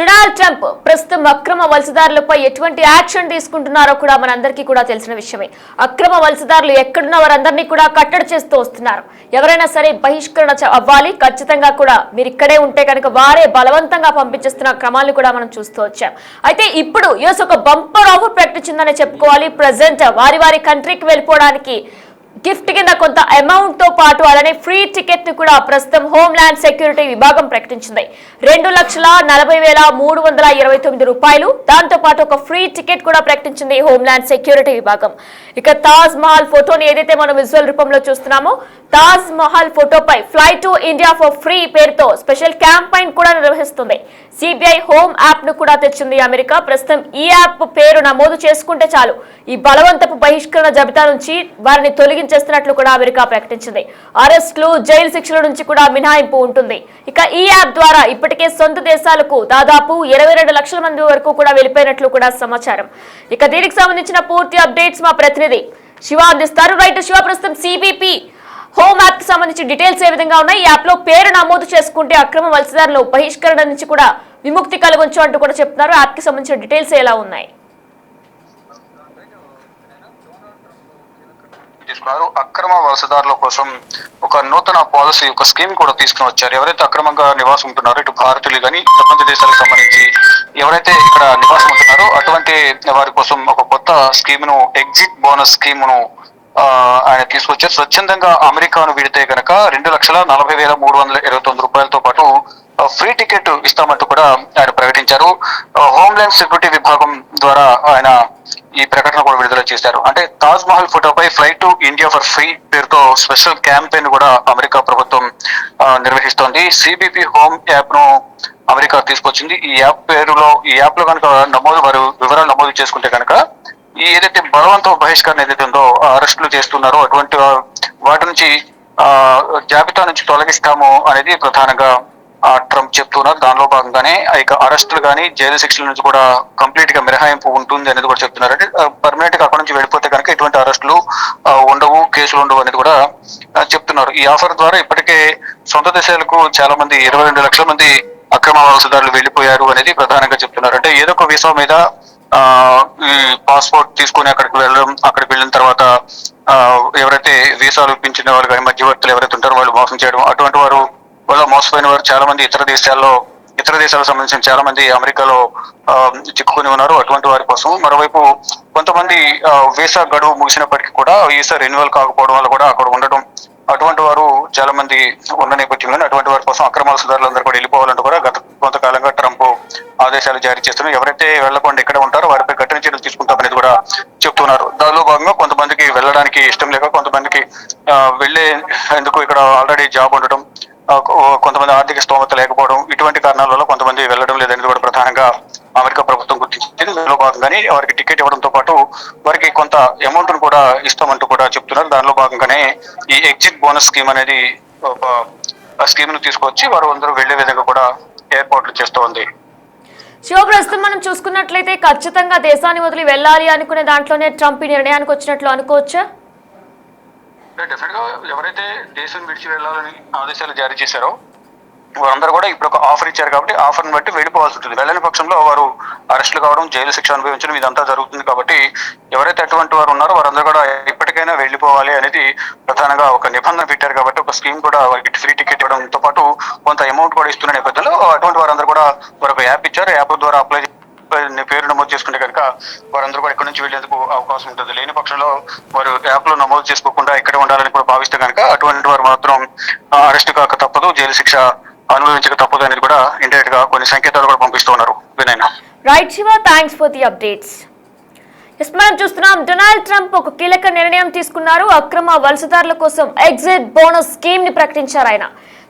Donald Trump ప్రస్తుతం అక్రమ వలసదారులపై ఎటువంటి యాక్షన్ తీసుకుంటున్నారో కూడా మనందరికీ కూడా తెలిసిన విషయమే. అక్రమ వలసదారులు ఎక్కడున్న వారందరినీ కూడా కట్టడి చేస్తూ వస్తున్నారు. ఎవరైనా సరే బహిష్కరణ అవ్వాలి, ఖచ్చితంగా కూడా మీరు ఇక్కడే ఉంటే కనుక వారే బలవంతంగా పంపించేస్తున్న క్రమాలను కూడా మనం చూస్తూ వచ్చాం. అయితే ఇప్పుడు యుఎస్ ఒక బంపర్ ఆఫర్ ప్రకటించిందనే చెప్పుకోవాలి. ప్రెసెంట్ వారి కంట్రీకి వెళ్ళిపోవడానికి గిఫ్ట్ కింద కొంత అమౌంట్ తో పాటు అలానే ఫ్రీ టికెట్ ని కూడా ప్రస్తుతం హోమ్ ల్యాండ్ సెక్యూరిటీ విభాగం ప్రకటించింది. 2,40,329 రూపాయలు. దాంతో పాటు ఒక ఫ్రీ టికెట్ కూడా ప్రకటించింది హోమ్ ల్యాండ్ సెక్యూరిటీ విభాగం. ఇక తాజ్ మహల్ ఫోటోని ఏదైతే మనం విజువల్ రూపంలో చూస్తున్నామో, తాజ్ మహల్ ఫోటోపై fly to India for free పేరుతో స్పెషల్ క్యాంపెయిన్ కూడా నిర్వహిస్తుంది. సిబిఐ హోమ్ యాప్ ను కూడా తెచ్చింది అమెరికా. ప్రస్తుతం ఈ యాప్ పేరు నమోదు చేసుకుంటే చాలు ఈ బలవంతపు బహిష్కరణ జాబితా నుంచి వారిని తొలగించేస్తున్నట్లు కూడా అమెరికా ప్రకటించింది. అరెస్టులు, జైలు శిక్షల నుంచి కూడా మినహాయింపు ఉంటుంది. ఇక ఈ యాప్ ద్వారా ఇప్పటికే సొంత దేశాలకు దాదాపు 22 లక్షల మంది వరకు కూడా వెళ్ళిపోయినట్లు కూడా సమాచారం. ఇక దీనికి సంబంధించిన పూర్తి అప్డేట్స్ మా ప్రతినిధి శివ అందిస్తారు. రైట్ శివ, ప్రస్తుతం సిబిపి హోమ్ యాప్ కి సంబంధించి డీటెయిల్స్ ఏ విధంగా ఉన్నాయి? ఈ యాప్ లో పేరు నమోదు చేసుకుంటే అక్రమ వలసదారులు బహిష్కరణ నుంచి కూడా విముక్తి కలగొచ్చు అంటూ కూడా చెప్తున్నారు. యాప్ కి సంబంధించిన డీటెయిల్స్ ఎలా ఉన్నాయి? అక్రమ వలసదారుల కోసం ఒక నూతన పాలసీ, ఒక స్కీమ్ కూడా తీసుకుని వచ్చారు. ఎవరైతే అక్రమంగా నివాసం ఉంటున్నారో, ఇటు భారతీయులు కానీ ప్రపంచ దేశాలకు సంబంధించి ఎవరైతే ఇక్కడ నివాసం ఉంటున్నారో అటువంటి వారి కోసం ఒక కొత్త స్కీమ్ ను, ఎగ్జిట్ బోనస్ స్కీమ్ ను ఆయన తీసుకొచ్చారు. స్వచ్ఛందంగా అమెరికాను విడితే కనుక 2,40,329 రూపాయలతో పాటు ఫ్రీ టికెట్ ఇస్తామంటూ కూడా ఆయన ప్రకటించారు. హోమ్ ల్యాండ్ సెక్యూరిటీ విభాగం ద్వారా ఆయన ఈ ప్రకటన కూడా విడుదల చేశారు. అంటే తాజ్ మహల్ ఫోటోపై fly to India for free పేరుతో స్పెషల్ క్యాంపెయిన్ కూడా అమెరికా ప్రభుత్వం నిర్వహిస్తోంది. సిబిపి హోమ్ యాప్ ను అమెరికా తీసుకొచ్చింది. ఈ యాప్ లో కనుక వారు వివరాలు నమోదు చేసుకుంటే కనుక ఈ ఏదైతే బలవంత బహిష్కరణ ఏదైతే ఉందో, అరెస్టులు చేస్తున్నారో అటువంటి వాటి నుంచి జాబితా నుంచి తొలగిస్తాము అనేది ప్రధానంగా ట్రంప్ చెప్తున్నారు. దానిలో భాగంగానే ఇక అరెస్టులు కానీ జైలు శిక్షల నుంచి కూడా కంప్లీట్ గా మినహాయింపు ఉంటుంది అనేది కూడా చెప్తున్నారు. అంటే పర్మనెంట్ గా అక్కడ నుంచి వెళ్ళిపోతే కనుక ఎటువంటి అరెస్టులు ఉండవు, కేసులు ఉండవు అనేది కూడా చెప్తున్నారు. ఈ ఆఫర్ ద్వారా ఇప్పటికే సొంత దేశాలకు చాలా మంది 22 లక్షల మంది అక్రమ వలసదారులు వెళ్ళిపోయారు అనేది ప్రధానంగా చెప్తున్నారు. అంటే ఏదో ఒక వీసా మీద ఈ పాస్పోర్ట్ తీసుకుని అక్కడికి వెళ్ళిన తర్వాత ఎవరైతే వీసాలు ఇప్పించిన వాళ్ళు కానీ మధ్యవర్తులు ఎవరైతే ఉంటారో వాళ్ళు మోసం చేయడం, అటువంటి వారు వల్ల మోసపోయిన వారు చాలా మంది ఇతర దేశాలకు సంబంధించిన చాలా మంది అమెరికాలో చిక్కుకుని ఉన్నారు. అటువంటి వారి కోసం మరోవైపు కొంతమంది వీసా గడువు ముగిసినప్పటికీ కూడా వీసా రెన్యువల్ కాకపోవడం వల్ల కూడా అక్కడ ఉండడం, అటువంటి వారు చాలా మంది ఉన్న నేపథ్యంలో అటువంటి వారి కోసం అక్రమ వలసదారులందరూ కూడా వెళ్ళిపోవాలంటూ కూడా గత కొంతకాలంగా ట్రంప్ ఆదేశాలు జారీ చేస్తున్నారు. ఎవరైతే వెళ్లకుండా ఇక్కడ ఉంటారో వారిపై కఠిన చర్యలు తీసుకుంటామనేది కూడా చెప్తున్నారు. దానిలో భాగంగా కొంతమందికి వెళ్ళడానికి ఇష్టం లేక, కొంతమందికి ఎందుకు ఇక్కడ ఆల్రెడీ జాబ్ ఉండటం, కొంతమంది ఆర్థిక స్తోమత లేకపోవడం, ఇటువంటి కారణాల వల్ల కొంతమంది వెళ్ళడం లేదనేది కూడా ప్రధానంగా అమెరికా ప్రభుత్వం గుర్తించింది. దానిలో భాగంగానే వారికి టికెట్ ఇవ్వడంతో పాటు వారికి కొంత అమౌంట్ ను కూడా ఇస్తామంటూ కూడా చెప్తున్నారు. దానిలో భాగంగానే ఈ ఎగ్జిట్ బోనస్ స్కీమ్ అనేది ఒక స్కీమ్ ను తీసుకొచ్చి వారు అందరూ వెళ్లే విధంగా కూడా ఏర్పాట్లు చేస్తూ ఉంది. శివ, ప్రస్తుతం మనం చూసుకున్నట్లయితే ఖచ్చితంగా దేశాన్ని వదిలి వెళ్ళాలి అనుకునే దాంట్లోనే ట్రంప్ నిర్ణయానికి వచ్చినట్లు అనుకోవచ్చా? డెఫినెట్ గా ఎవరైతే దేశం విడిచి వెళ్ళాలని ఆదేశాలు జారీ చేశారో వారందరూ కూడా ఇప్పుడు ఒక ఆఫర్ ఇచ్చారు కాబట్టి ఆఫర్ని బట్టి వెళ్ళిపోవాల్సి ఉంటుంది. వెళ్ళని పక్షంలో వారు అరెస్టులు కావడం, జైలు శిక్ష అనుభవించడం ఇదంతా జరుగుతుంది. కాబట్టి ఎవరైతే అటువంటి వారు ఉన్నారో వారందరూ కూడా ఇప్పటికైనా వెళ్ళిపోవాలి అనేది ప్రధానంగా ఒక నిబంధన పెట్టారు. కాబట్టి ఒక స్కీమ్ కూడా వారికి ఫ్రీ టికెట్ ఇవ్వడంతో పాటు కొంత అమౌంట్ కూడా ఇస్తున్న నేపథ్యంలో అటువంటి వారందరూ కూడా వారు ఒక యాప్ ఇచ్చారు. యాప్ ద్వారా అప్లై పేరు నమోదు చేసుకుంటే కనుక వారందరూ కూడా ఇక్కడ నుంచి వెళ్లేందుకు అవకాశం ఉంటుంది. లేని పక్షంలో వారు యాప్ లో నమోదు చేసుకోకుండా ఇక్కడే ఉండాలని కూడా భావిస్తే కనుక అటువంటి వారు మాత్రం అరెస్ట్ కాక తప్పదు, జైలు శిక్ష అనుభవించక తప్పదు అనేది కూడా ఇండైరెక్ట్ గా కొన్ని సంకేతాలు కూడా పంపిస్తూ ఉన్నారు. Right Shiva, thanks for the updates. మనం చూస్తున్నాం, డొనాల్డ్ ట్రంప్ ఒక కీలక నిర్ణయం తీసుకున్నారు. అక్రమ వలసదారుల కోసం ఎగ్జిట్ బోనస్ స్కీమ్ ని ప్రకటించారు. ఆయన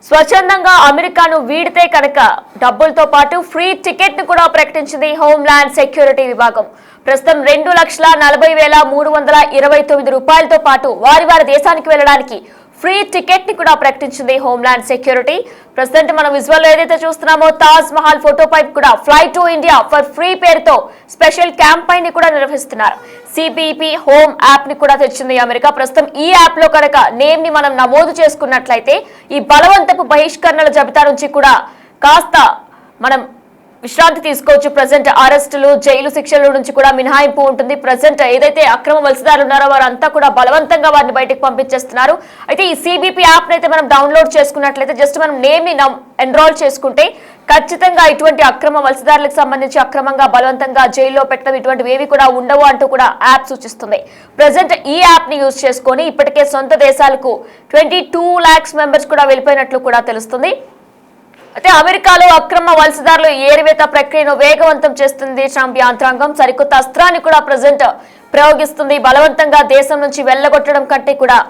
స్వచ్ఛందంగా అమెరికాను వీడితే కనుక డబ్బులతో పాటు ఫ్రీ టికెట్ ను కూడా ప్రకటించింది హోమ్ ల్యాండ్ సెక్యూరిటీ విభాగం. ప్రస్తుతం 2,40,329 రూపాయలతో పాటు వారి దేశానికి వెళ్ళడానికి ఫ్రీ టికెట్ ని కూడా ప్రకటించింది హోమ్ ల్యాండ్ సెక్యూరిటీ. ప్రస్తుతం మనం విజువల్ ఏదైతే చూస్తున్నామో, తాజ్ మహల్ ఫోటోపై కూడా fly to India for free పేరుతో స్పెషల్ క్యాంపెయిన్ ని కూడా నిర్వహిస్తున్నారు. సిబిపి హోమ్ యాప్ ని కూడా తెచ్చింది అమెరికా. ప్రస్తుతం ఈ యాప్ లో కనుక నేమ్ ని మనం నమోదు చేసుకున్నట్లయితే ఈ బలవంతపు బహిష్కరణల జాబితా నుంచి కూడా కాస్త మనం విశ్రాంతి తీసుకోవచ్చు. ప్రజెంట్ అరెస్టులు, జైలు శిక్షల నుంచి కూడా మినహాయింపు ఉంటుంది. ప్రజెంట్ ఏదైతే అక్రమ వలసదారులు ఉన్నారో వారంతా కూడా బలవంతంగా వారిని బయటకు పంపించేస్తున్నారు. అయితే ఈ సిబిపి యాప్ అయితే మనం డౌన్లోడ్ చేసుకున్నట్లయితే జస్ట్ మనం నేమ్ ని ఎన్రోల్ చేసుకుంటే ఖచ్చితంగా ఇటువంటి అక్రమ వలసదారులకు సంబంధించి అక్రమంగా బలవంతంగా జైల్లో పెట్టడం ఇటువంటివి ఏవి కూడా ఉండవు అంటూ కూడా యాప్ సూచిస్తుంది. ప్రజెంట్ ఈ యాప్ ని యూజ్ చేసుకొని ఇప్పటికే సొంత దేశాలకు 22 lakhs మెంబర్స్ కూడా వెళ్ళిపోయినట్లు కూడా తెలుస్తుంది. అయితే అమెరికాలో అక్రమ వలసదారులు ఏరివేత ప్రక్రియను వేగవంతం చేస్తుంది ట్రంప్ యంత్రాంగం. సరికొత్త అస్త్రాన్ని కూడా ప్రజెంట్ ప్రయోగిస్తుంది. బలవంతంగా దేశం నుంచి వెళ్ళగొట్టడం కంటే కూడా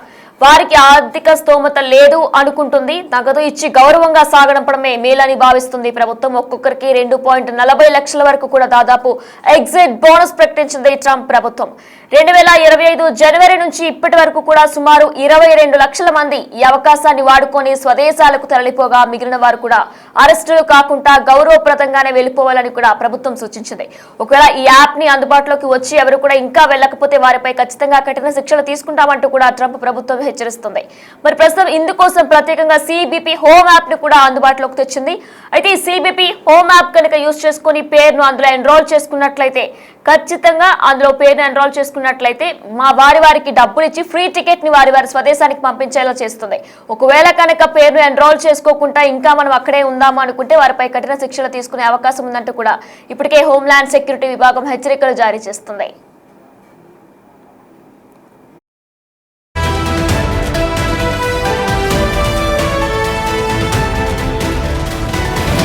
వారికి ఆర్థిక స్తోమత లేదు అనుకుంటుంది. నగదు ఇచ్చి గౌరవంగా సాగడంపడమే మేలని భావిస్తుంది ప్రభుత్వం. ఒక్కొక్కరికి 2.40 లక్షల వరకు కూడా దాదాపు ఎగ్జిట్ బోనస్ ప్రకటించింది ట్రంప్ ప్రభుత్వం. 2025 జనవరి నుంచి ఇప్పటి వరకు కూడా సుమారు 22 లక్షల మంది ఈ అవకాశాన్ని వాడుకొని స్వదేశాలకు తరలిపోగా మిగిలిన వారు కూడా అరెస్టులు కాకుండా గౌరవప్రదంగానే వెళ్లిపోవాలని కూడా ప్రభుత్వం సూచించింది. ఒకవేళ ఈ యాప్ ని అందుబాటులోకి వచ్చి ఎవరు కూడా ఇంకా వెళ్ళకపోతే వారిపై ఖచ్చితంగా కఠిన శిక్షలు తీసుకుంటామంటూ కూడా ట్రంప్ ప్రభుత్వం హెచ్చరిస్తుంది. మరి ప్రస్తుతం ఇందుకోసం ప్రత్యేకంగా సిబిపి హోమ్ యాప్ ని కూడా అందుబాటులోకి తెచ్చింది. అయితే ఈ సిబిపి హోమ్ యాప్ కనుక యూజ్ చేసుకుని పేరును అందులో ఎన్రోల్ చేసుకున్నట్లయితే ఖచ్చితంగా అందులో పేరును ఎన్రోల్ చేసుకున్నట్లయితే వారికి డబ్బులు ఇచ్చి ఫ్రీ టికెట్ ని వారి స్వదేశానికి పంపించేలా చేస్తుంది. ఒకవేళ కనుక పేరును ఎన్రోల్ చేసుకోకుండా ఇంకా మనం అక్కడే ఉందాము అనుకుంటే వారిపై కఠిన శిక్షలు తీసుకునే అవకాశం ఉందంటూ కూడా ఇప్పటికే హోంల్యాండ్ సెక్యూరిటీ విభాగం హెచ్చరికలు జారీ చేస్తుంది.